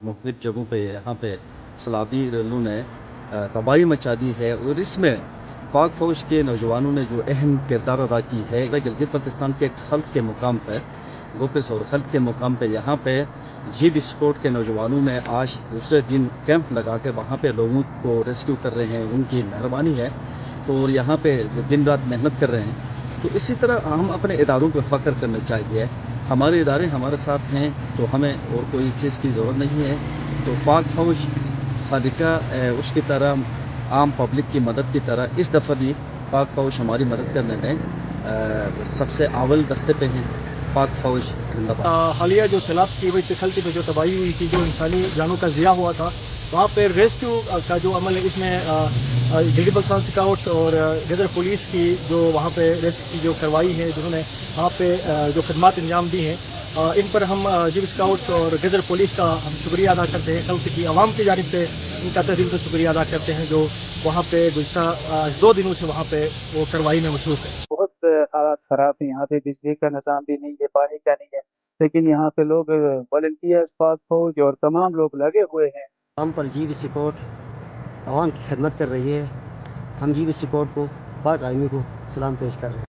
मुख्तलिफ़ जगहों पे यहाँ पे सलाबी रैलों ने तबाही मचा दी है और इसमें पाक फ़ौज के नौजवानों ने जो अहम किरदार अदा की है गिलगित बल्तिस्तान के एक खल्क के मुकाम पर गोपिस और खल्क के मुकाम पे यहाँ पे जी बिस्कोट के नौजवानों ने आज दूसरे दिन कैंप लगा के वहाँ पे लोगों को रेस्क्यू कर रहे हैं। उनकी मेहरबानी है तो और यहाँ पे जो दिन रात मेहनत कर रहे हैं। तो इसी तरह हम अपने इदारों पर फ़ख्र करना चाहिए। हमारे इदारे हमारे साथ हैं तो हमें और कोई चीज़ की ज़रूरत नहीं है। तो पाक फ़ौज साबिका उसकी तरह आम पब्लिक की मदद की तरह इस दफ़ा भी पाक फ़ौज हमारी मदद करने में सबसे अव्वल दस्ते पे हैं। पाक फ़ौज जिंदाबाद। हालिया जो सैलाब की वजह से खलती में जो तबाही हुई थी, जो इंसानी जानों का ज़िया हुआ था, वहाँ पे रेस्क्यू का जो अमल है इसमें गिलगित बल्तिस्तान स्काउट्स और गदर पुलिस की जो वहाँ पे रेस्क्यू की जो कार्रवाई है, जिन्होंने वहाँ पे जो खदमात अंजाम दी हैं, इन पर हम जिब स्काउट्स और गदर पुलिस का हम शुक्रिया अदा करते हैं। खल्क की आवाम की जानिब से इनका तहे दिल से शुक्रिया अदा करते हैं जो वहाँ पे गुज़िश्ता 2 दिनों से वहाँ पे वो कार्रवाई में मसरूफ़ है। बहुत हालात ख़राब हैं यहाँ पे, बिजली का निज़ाम भी नहीं है, पानी का नहीं है, लेकिन यहाँ पे लोग वॉलंटियर्स, पाक फौज और तमाम लोग लगे हुए हैं। हम पर जी स्कॉट आवाम की खिदमत कर रही है। हम जी स्कॉट को पाक आर्मी को सलाम पेश कर रहे हैं।